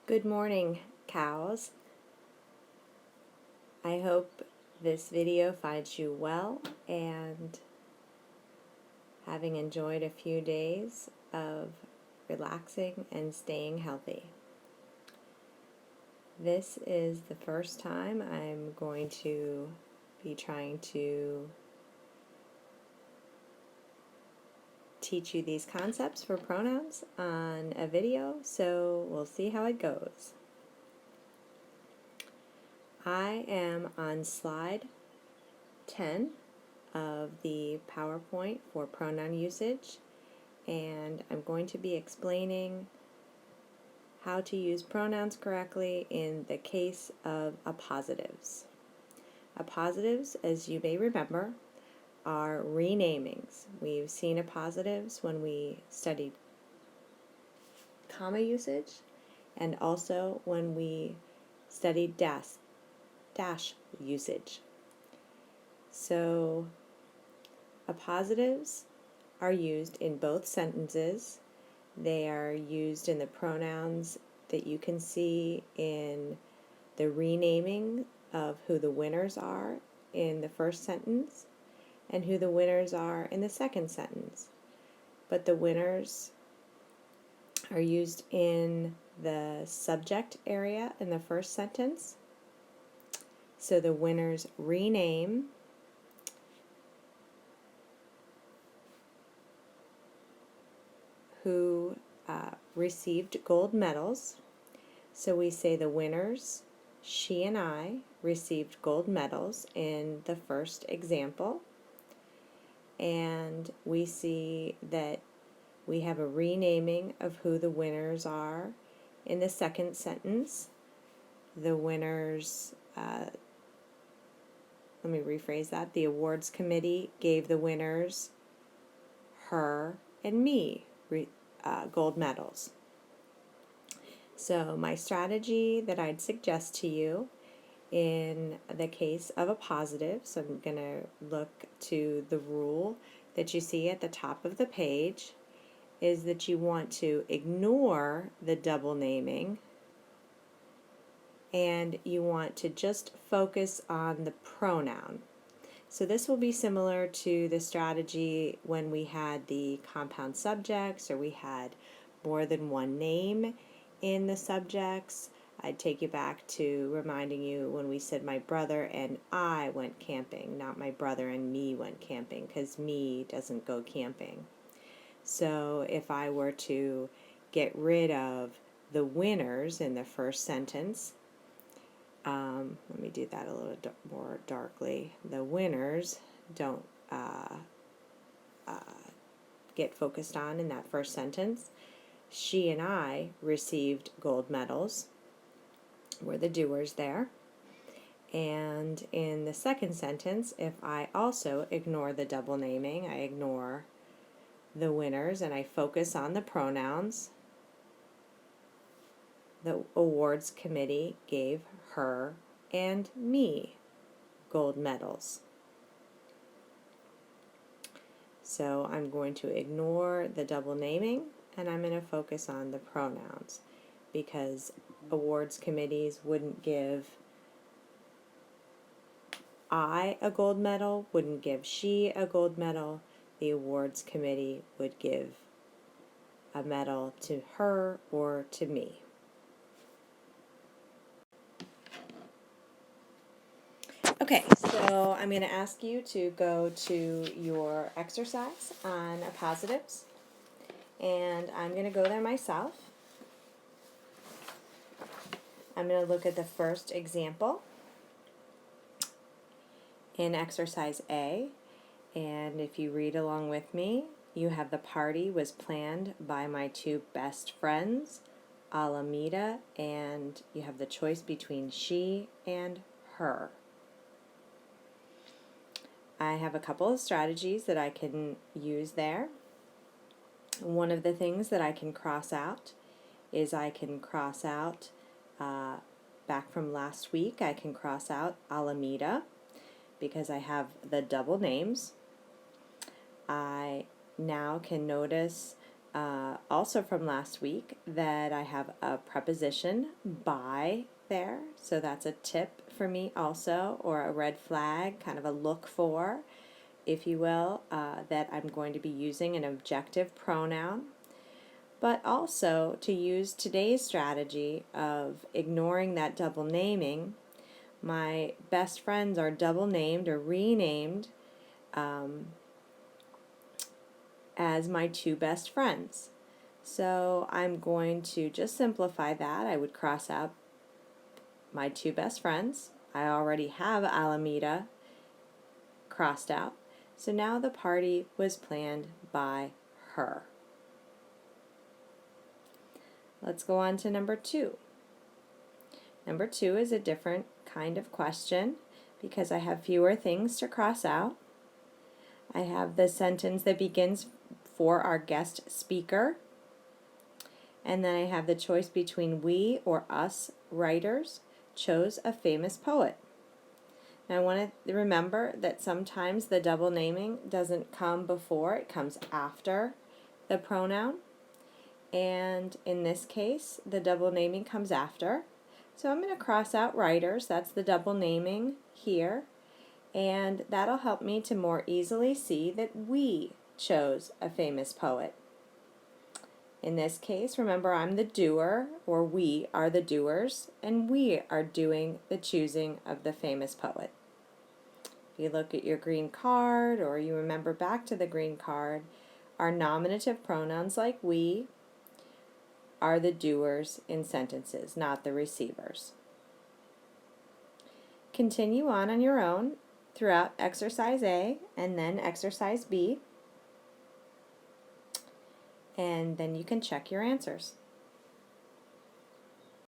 Good morning, cows. I hope this video finds you well and having enjoyed a few days of relaxing and staying healthy. This is the first time I'm going to be trying to teach you these concepts for pronouns on a video, so we'll see how it goes. I am on slide 10 of the PowerPoint for pronoun usage, and I'm going to be explaining how to use pronouns correctly in the case of appositives. Appositives, as you may remember, are renamings. We've seen appositives when we studied comma usage and also when we studied dash usage. So appositives are used in both sentences. They are used in the pronouns that you can see in the renaming of who the winners are in the first sentence and who the winners are in the second sentence. But the winners are used in the subject area in the first sentence. So the winners rename who received gold medals. So we say the winners, she and I, received gold medals in the first example. And we see that we have a renaming of who the winners are in the second sentence. The winners, let me rephrase that, the awards committee gave the winners, her and me, gold medals. So my strategy that I'd suggest to you in the case of appositive, so I'm going to look to the rule that you see at the top of the page, is that you want to ignore the double naming and you want to just focus on the pronoun. So this will be similar to the strategy when we had the compound subjects or we had more than one name in the subjects. I'd take you back to reminding you when we said my brother and I went camping, not my brother and me went camping, because me doesn't go camping. So if I were to get rid of the winners in the first sentence, let me do that a little more darkly. The winners don't get focused on in that first sentence. She and I received gold medals. We're the doers there. And in the second sentence, if I also ignore the double naming, I ignore the winners and I focus on the pronouns, the awards committee gave her and me gold medals. So I'm going to ignore the double naming and I'm going to focus on the pronouns, because awards committees wouldn't give I a gold medal, wouldn't give she a gold medal. The awards committee would give a medal to her or to me. Okay, so I'm going to ask you to go to your exercise on appositives, and I'm going to go there myself. I'm going to look at the first example in exercise A, and if you read along with me, you have the party was planned by my two best friends, Alameda, and you have the choice between she and her. I have a couple of strategies that I can use there. One of the things that I can cross out is I can cross out, back from last week, I can cross out Alameda because I have the double names. I now can notice Also from last week that I have a preposition by there, so that's a tip for me also, or a red flag, kind of a look for, if you will, that I'm going to be using an objective pronoun. But also to use today's strategy of ignoring that double naming. My best friends are double named or renamed as my two best friends. So I'm going to just simplify that. I would cross out my two best friends. I already have Alameda crossed out. So now the party was planned by her. Let's go on to number 2. Number 2 is a different kind of question because I have fewer things to cross out. I have the sentence that begins for our guest speaker, and then I have the choice between we or us writers chose a famous poet. Now I want to remember that sometimes the double naming doesn't come before, it comes after the pronoun. And in this case, the double naming comes after. So I'm going to cross out writers, that's the double naming here, and that'll help me to more easily see that we chose a famous poet. In this case, remember I'm the doer, or we are the doers, and we are doing the choosing of the famous poet. If you look at your green card, or you remember back to the green card, our nominative pronouns like we are the doers in sentences, not the receivers. Continue on your own throughout exercise A and then exercise B, and then you can check your answers.